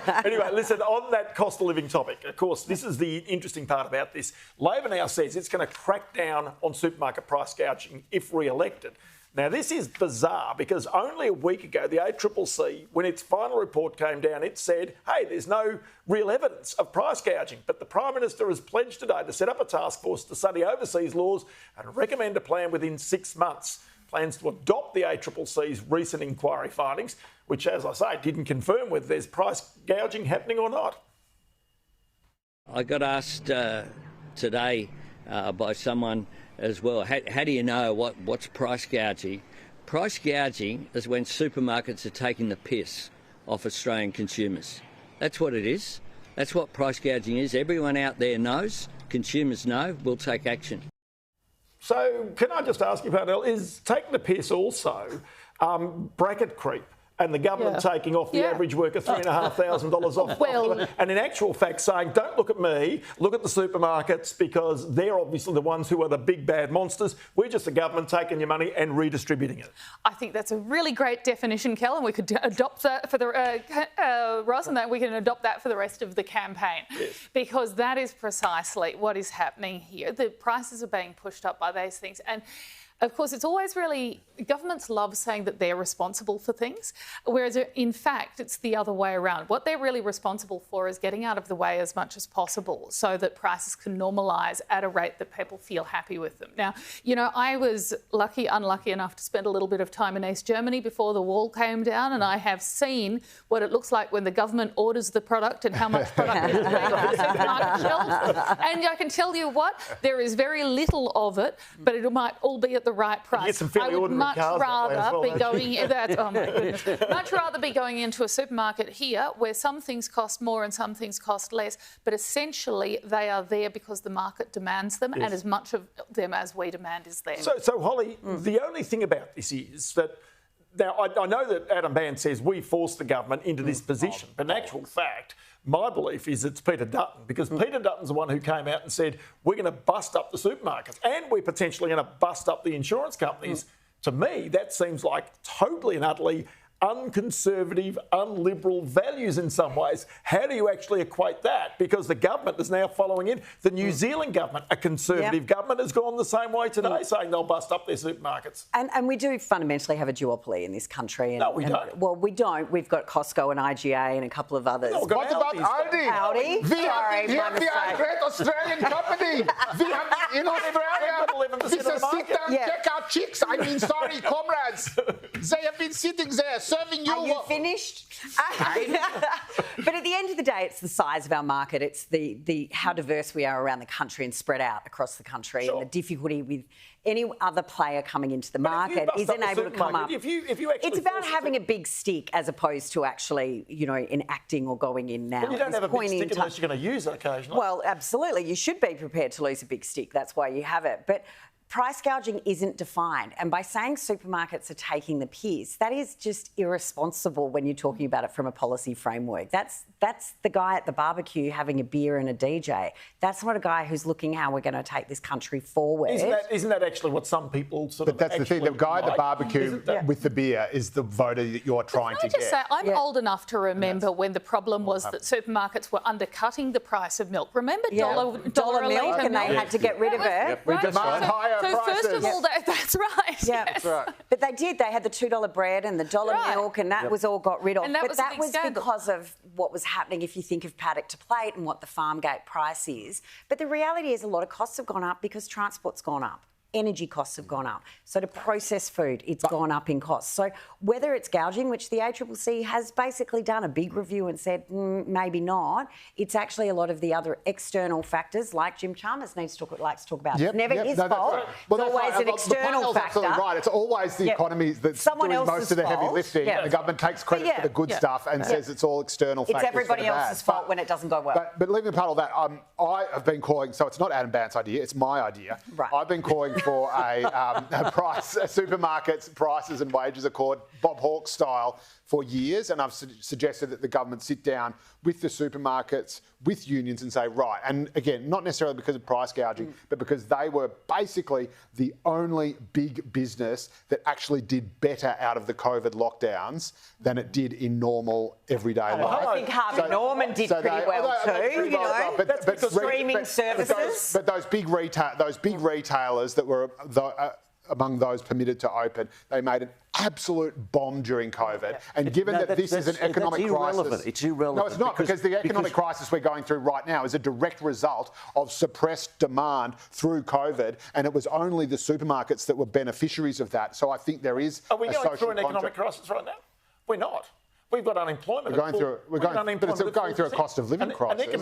Anyway, listen, on that cost of living topic, of course, this is the interesting part about this. Labor now says it's going to crack down on supermarket price gouging if re-elected. Now, this is bizarre because only a week ago, the ACCC, when its final report came down, it said, hey, there's no real evidence of price gouging. But the Prime Minister has pledged today to set up a task force to study overseas laws and recommend a plan within 6 months. Plans to adopt the ACCC's recent inquiry findings, which, as I say, didn't confirm whether there's price gouging happening or not. I got asked today by someone as well, how do you know what's price gouging? Price gouging is when supermarkets are taking the piss off Australian consumers. That's what it is. That's what price gouging is. Everyone out there knows, consumers know, we'll take action. So can I just ask you, Parnell, is taking the piss also bracket creep? And the government taking off the average worker $3,500 off. Well, and in actual fact saying, don't look at me, look at the supermarkets because they're obviously the ones who are the big bad monsters. We're just the government taking your money and redistributing it. I think that's a really great definition, Kel, and we could adopt that for the Ross, and that we can adopt that for the rest of the campaign, because that is precisely what is happening here. The prices are being pushed up by those things, and of course, it's always really, governments love saying that they're responsible for things, whereas in fact, it's the other way around. What they're really responsible for is getting out of the way as much as possible so that prices can normalise at a rate that people feel happy with them. Now, you know, I was unlucky enough to spend a little bit of time in East Germany before the wall came down, and I have seen what it looks like when the government orders the product and how much product is being on the supermarket shelves. And I can tell you what, there is very little of it, but it might all be at the right price. I would much rather be going. Oh my goodness! Much rather be going into a supermarket here where some things cost more and some things cost less, but essentially they are there because the market demands them, and as much of them as we demand is there. So Holly, the only thing about this is that. Now, I know that Adam Bandt says we forced the government into this position, but in actual fact, my belief is it's Peter Dutton, because Peter Dutton's the one who came out and said, we're going to bust up the supermarkets and we're potentially going to bust up the insurance companies. To me, that seems like totally and utterly unconservative, unliberal values in some ways. How do you actually equate that? Because the government is now following in. The New Zealand government, a conservative government, has gone the same way today, saying they'll bust up their supermarkets. And we do fundamentally have a duopoly in this country. No, we don't. Well, we don't. We've got Costco and IGA and a couple of others. No, what about Aldi? Aldi? We have a great Australian company. We have in Australia. This is sit down, check out chicks. I mean, sorry, comrades. They have been sitting there serving you. Are you finished? But at the end of the day, it's the size of our market. It's the how diverse we are around the country and spread out across the country, and the difficulty with any other player coming into the market isn't able to come up. It's about having a big stick as opposed to actually, you know, enacting or going in now. Well, you don't have a big stick unless you're going to use it occasionally. Well, absolutely. You should be prepared to lose a big stick. That's why you have it. But price gouging isn't defined. And by saying supermarkets are taking the piss, that is just irresponsible when you're talking about it from a policy framework. That's the guy at the barbecue having a beer and a DJ. That's not a guy who's looking how we're going to take this country forward. Isn't that actually what some people sort of But that's the thing, the guy at the barbecue with the beer is the voter that you're trying to get. Can I just say, I'm old enough to remember when the problem was that supermarkets were undercutting the price of milk. Remember dollar milk, and they had to get rid of it. We demand higher so prices. first of all, that's right. Yeah, that's right. But they did. They had the $2 bread and the $1 milk, and that was all got rid of. And that was because of what was happening, if you think of paddock to plate and what the farm gate price is. But the reality is a lot of costs have gone up because transport's gone up. Energy costs have gone up. So to process food, it's gone up in costs. So whether it's gouging, which the ACCC has basically done a big review and said maybe not, it's actually a lot of the other external factors, like Jim Chalmers likes to talk about. It's never his fault. Right. It's always an external factor. Absolutely right. It's always the economy that's doing most of the heavy lifting. The government takes credit for the good stuff and says it's all external factors. It's everybody else's fault when it doesn't go well. But leaving apart all that, I have been calling, so it's not Adam Bandt's idea, it's my idea. Right. I've been calling for a supermarkets prices and wages accord, Bob Hawke style, for years, and I've suggested that the government sit down with the supermarkets, with unions and say, right, and again, not necessarily because of price gouging, but because they were basically the only big business that actually did better out of the COVID lockdowns than it did in normal everyday life. I think Harvey Norman did pretty well too, you know, but streaming services. But those big retailers that were among those permitted to open, they made an absolute bomb during COVID. And given that this is an economic crisis... It's irrelevant. No, it's not, because the economic crisis we're going through right now is a direct result of suppressed demand through COVID, and it was only the supermarkets that were beneficiaries of that. So I think there is Are we going through an economic crisis right now? We're not. We've got unemployment. We're going through a cost of living crisis.